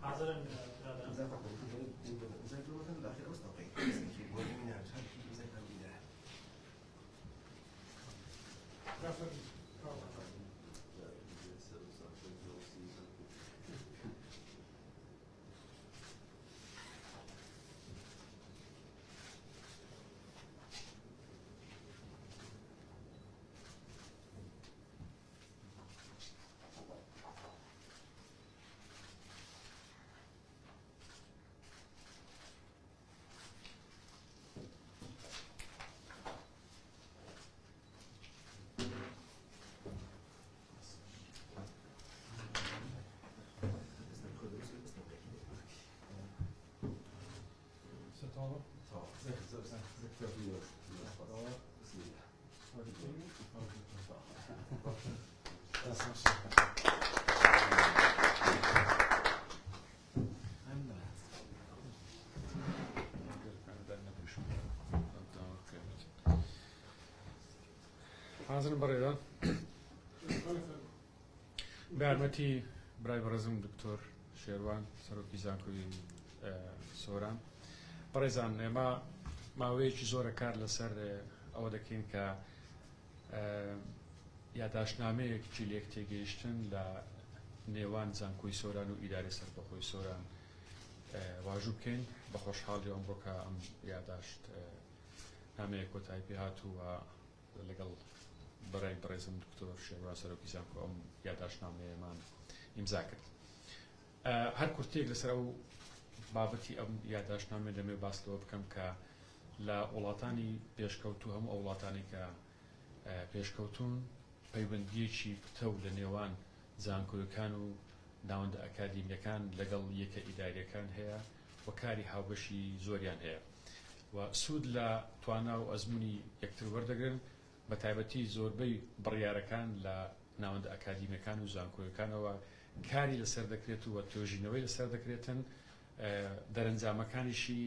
حاضرا حاضر بريدان بعمتي براي برزم دكتور شيروان سروكي زانكوي سوران بريزان ما ويش زورا كار لسر او دكين كا یادداشتنامەیەک لێک تێگەیشتن لە نێوان زانکۆی سۆران و ئیدارەی سەربەخۆی سۆران واژوو بکەین بە خۆشحاڵی ئەمڕۆکە ئەم یادداشت نامەیە کۆتایی پێ هاتووە لەگەڵ بەڕێی بەڕێزم دکتۆر شێروان سەرۆکی زانکۆ ئەم یادداشتنامەیەمان ئیمزا کرد. هەر کورتێک لەسەر ئەو بابەتی ئەم یادداشتنامە دەمێ باس لەوە بکەم کە لە وڵاتانی پێشکەوتوو هەموو ئەو وڵاتانی کە پێشکەوتوون پەیوەندیەکی پتە و لە نێوان زانکۆیەکان و ناوەندە ئەکادیمیەکان لەگەڵ یەکە ئیداریەکان هەیە و کاری هاوبەشی زۆریان هەیە و سوود لە توانا و ئەزمموی یەکتر وەردەگرن بە تایبەتی زۆربەی بڕیارەکان لە ناوەندە ئەکادیمیەکان و زانکۆیەکانەوە کاری لەسەر دەکرێت و توێژینەوەی لەسەر دەکرێتن دەرەنجامەکانیشی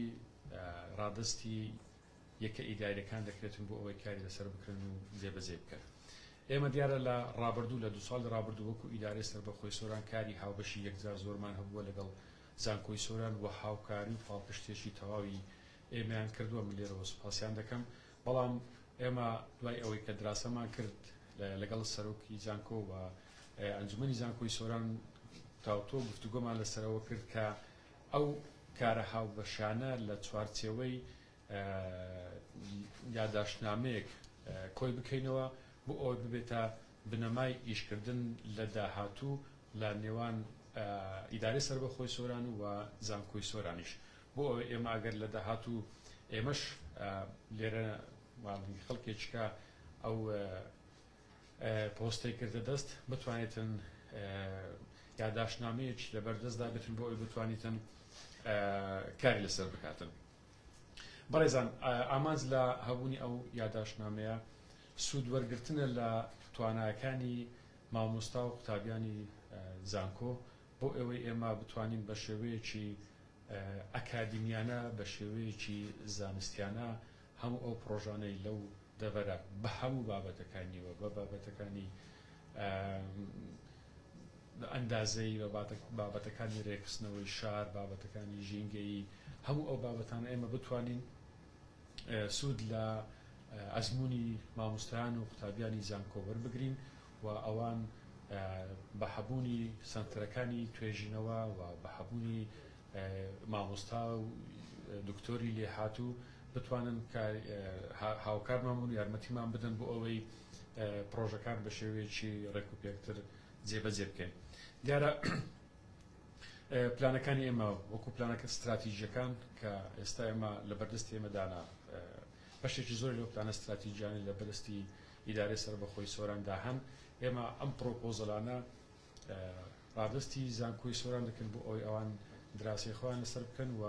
ڕادستی یەکە ئیداریەکان دەکرێتن بۆ ئەوەی کاری لەسەر بکردن و جێبەجێ بکەن. ئێمە دیارە لە ڕابردوو لە 2 ساڵ ڕابردوو وەکو ئیدارەی سەربەخۆی سۆران کاری هاوبەشی یەکجار زۆرمان هەبووە لەگەڵ زانکۆی سۆران و هاوکاری و پاڵپشتێکی تەواوی ئێمەیان کردووە من لێرەوە سوپاسیان دەکەم. بەڵام ئێمە دوای ئەوەی کە دراسەمان کرد لەگەڵ سەرۆکی زانکۆ و ئەنجومەنی زانکۆی سۆران تاوتۆ گفتوگۆمان لەسەرەوە کرد کە ئەو کارە هاوبەشانە لە چوارچێوەی یادداشتنامەیەک کۆی بکەینەوە بۆ ئەوە ببێتە بنەمای ئیشکردن لە داهاتوو لە نێوان ئیدارەی سەربەخۆی سۆران و زانکۆی سۆرانیش بۆ ئەوە ئێمە ئەگەر لە داهاتوو ئێمەش لێرە خەڵکێکیکە ئەو پۆستەی کردە دەست بتوانێتن یادداشتنامەیەکی لەبەردەستدا بێتن بۆ ئەوی بتوانیتن کاری لەسەر بکاتن. بەڕێزان ئامانج لە هەبوونی ئەو یادداشتنامەیە سوود وەرگرتنە لە توانایەکانی مامۆستا و قوتابیانی زانکۆ بۆ ئەوەی ئێمە بتوانین بە شێوەیەکی ئەکادیمیانە بە شێوەیەکی زانستیانە هەموو ئەو پرۆژانەی لەو دەڤەرە بە هەموو بابەتەکانیەوە بە بابەتەکانی ئەندازەی بابەتەکانی ڕێکخستنەوەی شار بابەتەکانی ژینگەیی هەموو ئەو بابەتانە ئێمە بتوانین سوود لە ئەزمموی مامۆستایان و قوتابیانی زانکۆ وەربگرین و ئەوان بە هەبوونی سەنتەرەکانی توێژینەوە و بە هەبوونی مامۆستا و دکتۆری لێهاتوو بتوانن هاوکارمان بوون یارمەتیمان بدەن بۆ ئەوەی پرۆژەکان بە شێوەیەکی ڕێکوپێکتر جێبەجێ بکەین. دیارە پلانەکانی ئێمە وەکو پلانەکە استراتیژیەکان کە ئێستا ئێمە لە بەردەستی ئێمەدانا بەشێکی زۆر لەو پلانە استراتیژیانی لە بەردەستی ئیدارەی سەربەخۆی سۆراندا هەن. ئێمە ئەم پرۆپۆزەلانە ڕادستی زانکۆی سۆران دەکەن بۆ ئەوەی ئەوان دراسی خۆیان لەسەر بکەن و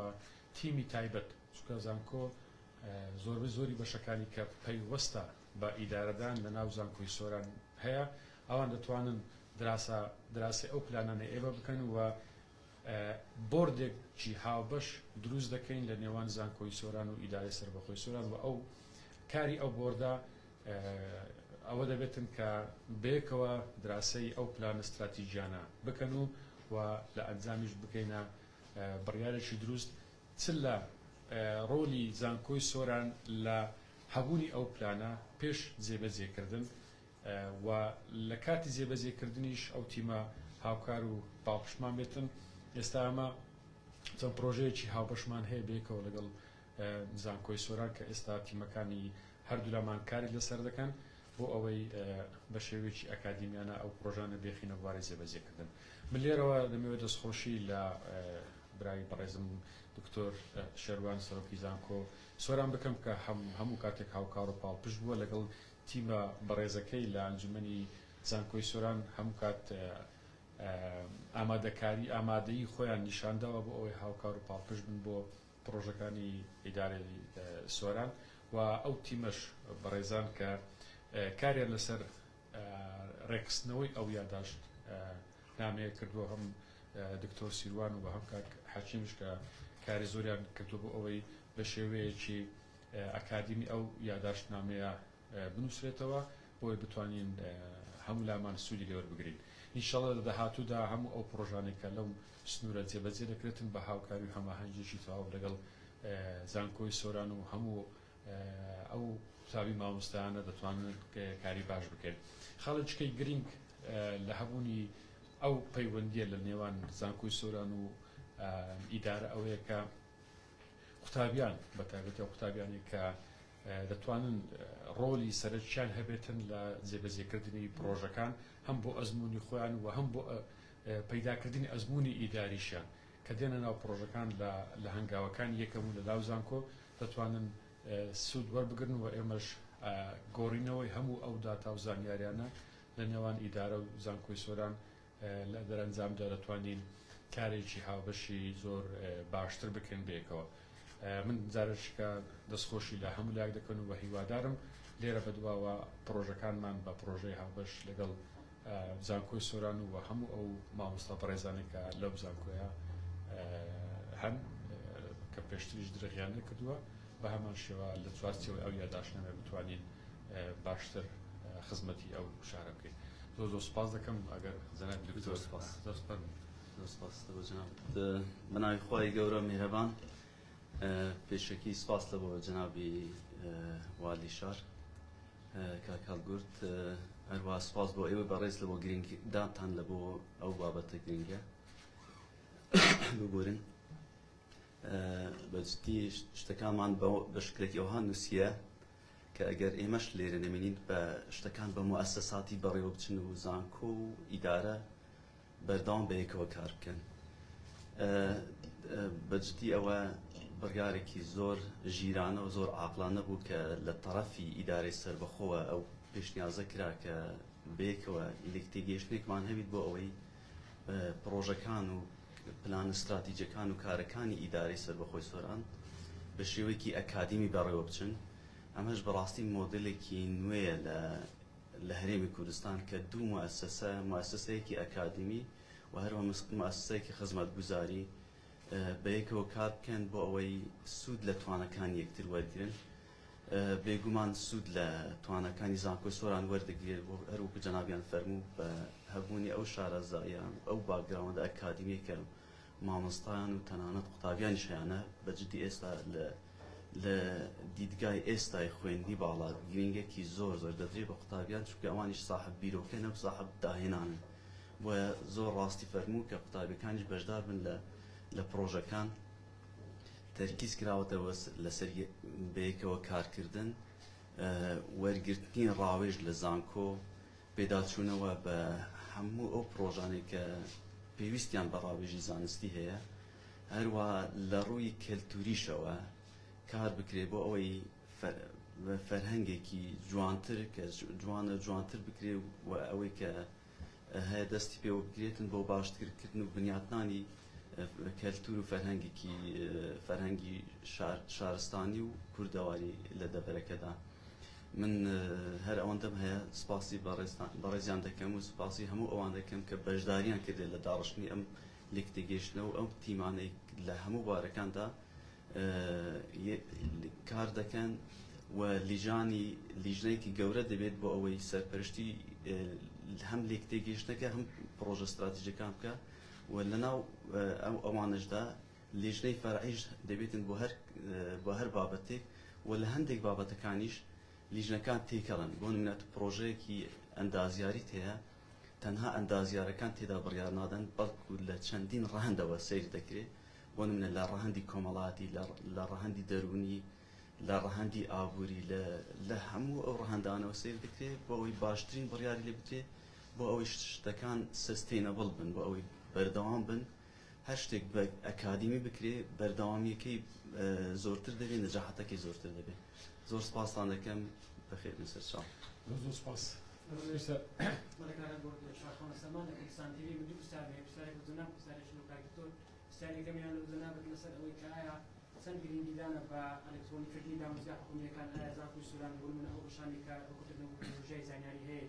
تیمی تایبەت چونکە زانکۆ زۆری بەشەکانی کە پەیوەستە بە ئیدارەدان لە ناو زانکۆی سۆران هەیە ئەوان دەتوانن دراسی ئەو پلانانە ئێمە بکەن و بۆردێکی هاوبەش دروست دەکەین لە نێوان زانکۆی سۆران و ئیدارەی سەربەخۆی سۆران و ئەو کاری ئەو بۆردە ئەوە دەبێتن کە بەیەکەوە دراسەی ئەو پلان استراتیژیانە بکەن و و لە ئەنجامیش بکەینە بڕیارێکی دروست چ لە ڕۆلی زانکۆی سۆران لە هەبوونی ئەو پلانە پێش جێبەجێکردن و لە کاتی جێبەجێکردنیش ئەو تیمە هاوکار و باوپشمان بێتن. ئێستا ئەمە چەند پرۆژەیەکی هاوبەشمان هەیە بێکەوە لەگەڵ زانکۆی سۆران کە ئێستا تیمەکانی هەردوو لامان کاری لەسەر دەکەن بۆ ئەوەی بە شێوەیەکی ئەکادیمیانە ئەو پرۆژانە بێخینە بواری جێبەجێکردن. من لێرەوە دەمەوێت دەستخۆشی لە برای بەڕێزم دکتۆر شێروان سەرۆکی زانکۆ سۆران بکەم کە هەموو کاتێک هاوکار و پاڵپشت بووە لەگەڵ تیمە بەڕێزەکەی لە ئەنجومەنی زانکۆی سۆران هەموو کات ئامادەیی خۆیان نیشانداوە بۆ ئەوەی هاوکار و پاڵپشت بن بۆ پرۆژەکانی ئیدارەی سۆران و ئەو تیمەش بەڕێزان کە کاریان لەسەر ڕێکخستنەوەی ئەو یاداشت نامەیە کردووە هەم دکتۆر سیروان و بە هەم کاک حەکیمش کە کاری زۆریان کردو بۆ ئەوەی بە شێوەیەکی ئەکادیمی ئەو یاداشت نامەیە بنووسرێتەوە بۆی بتوانین هەموو لامان سوودی لێوە بگرین. ئینشەڵڵا لە داهاتوودا هەموو ئەو پرۆژانێک کە لەو سنوورە جێبەجێ دەکرێتن بە هاوکاری و هەماهەنگێکی تەواو لەگەڵ زانکۆی سۆران و هەموو ئەو قوتابی مامۆستایانە دەتوانن کاری باش بکەین. خاڵچکەی گرنگ لە هەبوونی ئەو پەیوەندیە لە نێوان زانکۆی سۆران و ئیدارە ئەوەیە کە قوتابیان بەتایبەتی قوتابیانی کە دەتوانن ڕۆلی سەرچیان هەبێتن لە جێبەجێکردنی پرۆژەکان هەم بۆ ئەزمموی خۆیان و هەم بۆ پەیداکردنی ئەزمموی ئیداریشیان کە دێنە ناو پرۆژەکان لە هەنگاوەکان یەکەم و لە لاو زانکۆ دەتوانن سوود وەربگرن و ئێمەش گۆڕینەوەی هەموو ئەو داتا و زانیاریانە لە نێوان ئیدارە و زانکۆی سۆران لە دەرەنجامدا دەتوانین کارێکی هاوبەشی زۆر باشتر بکەین بێکەوە. من جارشکە دەستخۆشی لە هەموو لایەک دەکەن و بە هیوادارم لێرە بەدواوە پرۆژەکانمان بە پرۆژەی هاوبەش لەگەڵ زانکۆی سۆران و بە هەموو ئەو مامۆستا بەڕێزانێک کە لەو زانکۆیە هەن کە پێشتریش درێژیانە کردووە بە هەمان شێوە لە چوارچێوەی ئەو یاداشتنامە بتوانین باشتر خزمەتی ئەو شارە بکەین. زۆر زۆر سوپاس دەکەم ئەگەر زەناب دکتۆر سوپاس بەناوی خۆی گەورە میهرەبان پێشەکی سپاس لە بۆ جەنابی والی شار کاک هەڵگورد هەروە سپاس بۆ ئێوە بەڕێز لە بۆ گرنگدانتان لە بۆ ئەو بابەتە گرنگە ببورن بەجددی شتەکانمان بە شکلێکی ئەوها نووسیە کە ئەگەر ئێمەش لێرە نەمێنین بە شتەکان بە موەسسەساتی بەڕێوە بچن و زانکۆ و ئیدارە بەردەوام بەیەکەوە کار بکەن. بەجددی ئەوە بڕیارێکی زۆر ژیرانە و زۆر عاقلانە بوو کە لە تەرەفی ئیدارەی سەربەخۆوە ئەو پێشنیازە کرا کە بەیەکەوە لێکتێگەیشتێکمان هەبێت بۆ ئەوەی پرۆژەکان و پلان استراتیجیەکان و کارەکانی ئیدارەی سەربەخۆی سۆران بە شێوەیەکی ئەکادیمی بەڕێوە بچن. ئەمەش بەڕاستی مۆدلێکی نوێیە لە هەرێمی کوردستان کە دوو موەسسەیەکی ئەکادیمی و هەروە موەسسەیەکی خزمەتگوزاری بەیەکەوە کار بکەن بۆ ئەوەی سوود لە توانەکان یەکتر وەرگرن. بێگومان سوود لە توانەکانی زانکۆی سۆران وەردەگرێت بۆ هەروەکو جەنابیان فەرموو بە هەبوونی ئەو شارەزاییان ئەو باگراوندە ئەکادیمیە کە مامۆستایان و تەنانەت قوتابیانی شایانە بەجددی ئێستا لە دیدگای ئێستای خوێندنی باڵا گرنگێکی زۆر دەدرێت بە قوتابیان چونکە ئەوانیش ساحب بیرۆکەن و ساحب داهێنانن بۆیە زۆر ڕاستی فەرموو کە قوتابیەکانیش بەشدار بن لە پرۆژەکان تەرکیز کراوەتەوە لەسەر بەیەکەوە کارکردن وەرگرتنی ڕاوێژ لە زانکۆ پێداچوونەوە بە هەموو ئەو پرۆژانێک کە پێویستیان بە ڕاوێژی زانستی هەیە هەروە لە ڕووی کەلتوریشەوە کار بکرێت بۆ ئەوەی فەرهەنگێکی جوانتر کە جوانتر بکرێت و ئەوەی کە هەیە دەستی پێوە بگرێتن بۆ باشترکردن و بنیاتنانی کەلتور و فەرهەنگی شارستانی و کوردەواری لە دەبەرەکەدا. من هەر ئەوەندەم هەیە سپاسی بەڕێزیان دەکەم و سپاسی هەموو ئەوان دەکەم کە بەشداریان کردێت لە داڕشتنی ئەم لێکتێگەیشتنەوە و ئەم تیمانەی لە هەموو بارەکاندا کار دەکەن و لیژنەیەکی گەورە دەبێت بۆ ئەوەی سەرپەرشتی هەم لێکتێگەیشتنەکە هەم پرۆژە استراتیژیەکان بکە و لەناو ئەو ئەوانشدا لێژنەی فەرعیش دەبێتن بۆ هەر بابەتێک و لە هەندێک بابەتەکانیش لیژنەکان تێکەڵن بۆ نمونە پرۆژەیەکی ئەندازیاریت هەیە تەنها ئەندازیارەکان تێدا بڕیار نادەن بەڵکو لە چەندین ڕەهەندەوە سیر دەکرێت بۆ نمونە لە ڕەهەندی کۆمەڵاتی لە ڕەهەندی دەرونی لە ڕەهەندی ئابووری لە هەموو ئەو ڕەهەندانەوە سیر دەکرێت بۆ ئەوەی باشترین بڕیاری لێ بدرێت بۆ ئەوەی شتەکان سستینەبڵ بن بۆ ئەوەی بەردەوام بن هەر شتێک بە ئەکادیمی بکرێت بەردەوامیەکەی زۆرتر دەبێت نەجاحەتەکەی زۆرتر دەبێت زۆر سپاسان دەکەم بەخێر سەر چاو زۆر سپاس چەند گرنگیدانە بە ئەلکترۆنیکردنی دامەزگا حکوومیەکان ئایا زانکۆی سووران بۆ نمونە ئەو بەشانی کە ڕکوتردنەوە پرۆژەی زانیاری هەیەی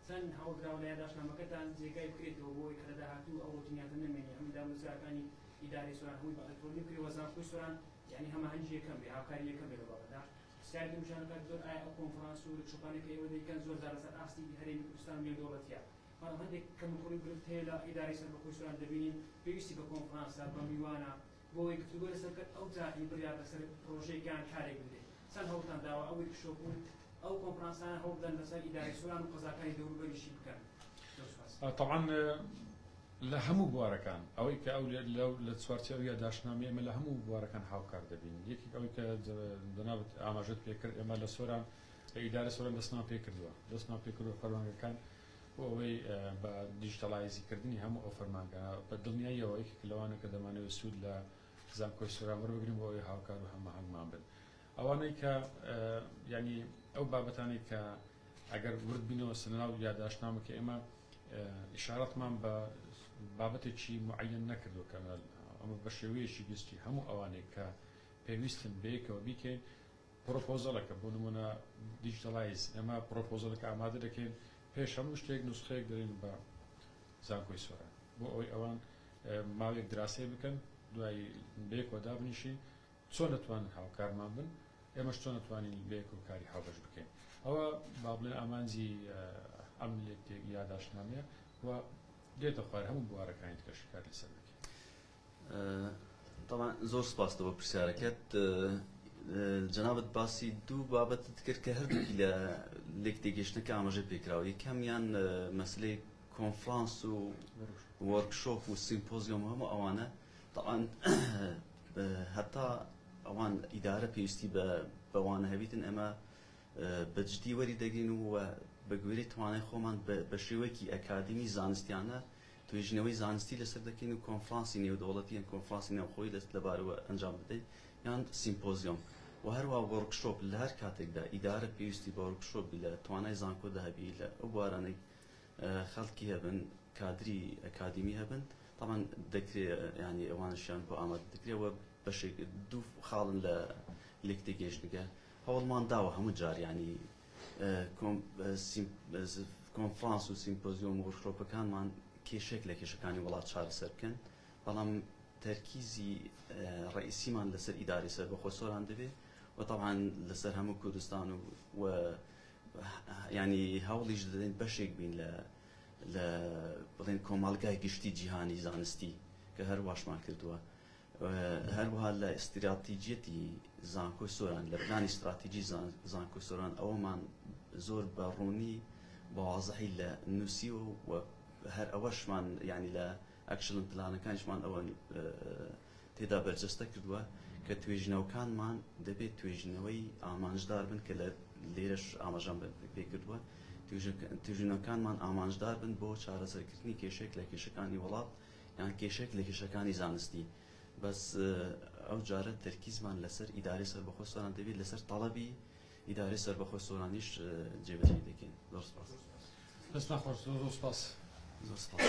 چەند هەوڵدراوە لە یادداشتنامەکەتان جێگای بکرێتەوە بۆی کە لە داهاتوو ئەو ڕوتینیاتە نەمێنێ هەموو دامەزگاکانی ئیدارەی سووران هەمووی بە ئەلکترۆنیک کردووە زانکۆی سووران یعنی هەماهەنگی یەکەم بێ هاوکاری یەکەم بێ لە بابەتدا پرسیاری دووشانەکە زۆر ئایا ئەو کۆنفرانس و ورکشۆپانێک کە ئێوە دەیکەن زۆر جار لەسەر ئاستی هەرێمی کوردستان و نێودەوڵەتیە بەڵام هەندێک کەموکوڕی گرفت هەیە لە ئیدارەی سەربەخۆی سووران دەبینین پێویستی بە کۆنفرانسە بە میوانە بۆی گفتوگۆ لەسەر کرد ئەو جاهی بڕیار لەسەر پرۆژەیەکیان کارێک بدرێت چەند هەوڵتان داوە ئەو ورکشۆپ بوون ئەو کۆنفرانسانە هەوڵ بدەن لەسەر ئیدارەی سووران و قەزاکانی دەوروبەریشی بکەن طبعا لە هەموو بوارەکان ئەوەی کە ئەو لە چوارچێ ئەو یادداشتنامە ئێمە لە هەموو بوارەکان هاوکار دەبین یەکی ئەوەی کە دەنابێت ئاماژەت پێکرد ئێمە لە سۆران لە ئیدارە سۆران دەستمان پێکردووە فەرمانگەکان بۆ ئەوەی بە دیجیتەڵایزیکردنی هەموو ئەو فەرمانگە بە دڵنیاییەوە یەکێک لەوانە کە دەمانەوێت سوود لە زانکۆی سووران وەربگرین بۆ ئەوەی هاوکار و هەماهەنگمان بن ئەوانەی کە ینی ئەو بابەتانەی کە ئەگەر ورد بینەوە سناو یادداشتنامە کە ئێمە ئشارەتمان بە بابەتێکی معەن نەکردو کە ئەمە بە شێوەیەکی گشتی هەموو ئەوانەیە کە پێویستن بەیەکەوە بیکەین پرۆپۆزەڵەکە بۆ نمونە دیجیتەڵایز ئێمە پرۆپۆزەڵەکە ئامادە دەکەین پێش هەموو شتێک نوسخەیەک دەرین بە زانکۆی سووران بۆ ئەوەی ئەوان ماوەیەک دراسی بکەن دوای بەیەکەوە دابنیشین چۆن دەتوانن هاوکارمان بن ئێمەش چۆن دەتوانین بەیەکەوە کاری هاوبەش بکەین ئەوە با بڵێن ئامانجی ئەم یادداشتنامەیە و دێتە خوار هەموو بوارەکانی تکەشی کار لەسەر بکەین طبعا زۆر سپاس بۆ پرسیارەکەت جەنابەت باسی دوو بابەتت کرد کە هەردووکی لە لێک تێگەیشتنەکە ئاماژە پێکراوە یەکەمیان مەسلەی کۆنفرانس و وەرکشۆپ و سیمپۆزیۆم هەموو ئەوانە طبعا هەتا ئەوان ئیدارە پێویستی بەوانە هەبیتن ئەمە بەجددی وەری دەگرین و بە گوێرەی توانای خۆمان بە شێوەیەکی ئەکادمی زانستیانە توێژینەوەی زانستی لەسەر دەکەین و کۆنفرانسی نێودەوڵەتی یان کۆنفرانسی نێوخۆی لەبارەوە ئەنجام بدەین یان سیمپۆزیۆم و هەروە وەرکشۆپ لە هەر کاتێکدا ئیدارە پێویستی بە وەرکشۆپی لە توانای زانکۆدا هەبی لە ئەو بوارانەی خەڵکی هەبن کادری ئەکادمی هەبن طبعا دەکرێت ینی ئەوانشیان بۆ ئامادە دەکرێتەوە بەشێک دوو خاڵن لە لێک تێگەیشتنەکە هەوڵمان داوە هەموو جار ینی کۆنفرانس و سیمپۆزیۆم و وەرکشۆپەکانمان کێشێک لە کێشەکانی وڵات چارەسەر بکەن بەڵام تەرکیزی ڕئیسیمان لەسەر ئیداری سەربەخۆ سۆران دەبێت و طبعا لەسەر هەموو کوردستان و ینی هەوڵیش دەدەین بەشێک بین لە بڵێن کۆمەڵگای گشتی جیهانی زانستی کە هەرواشمان کردووە هەروەها لە استراتیجیەتی زانکۆی سۆران لە پلانی استراتیجی زانکۆی سۆران ئەوەمان زۆر بەڕوونی بەوازەحی لە نووسیوە و هەر ئەوەشمان ینی لە ئەکشن پلانەکانیشمان ئەوە تێدا بەرجەستە کردووە کە توێژینەوەکانمان دەبێت توێژینەوەی ئامانجدار بن کە لە لێرەش ئاماژەم پێ کردووە توێژینەوەکانمان ئامانجدار بن بۆ چارەسەرکردنی کێشێک لە کێشەکانی وڵات یان کێشێک لە کێشەکانی زانستی بەس ئەو جارە تەرکیزمان لەسەر ئیداری سەربەخۆ سۆران دەبێت لەسەر تەڵەبی ئیداری سەربەخۆ سۆرانیش جێبەجێ دەکەین زۆر سپاس دەست نەخۆش زۆر سپاس زۆر سپاس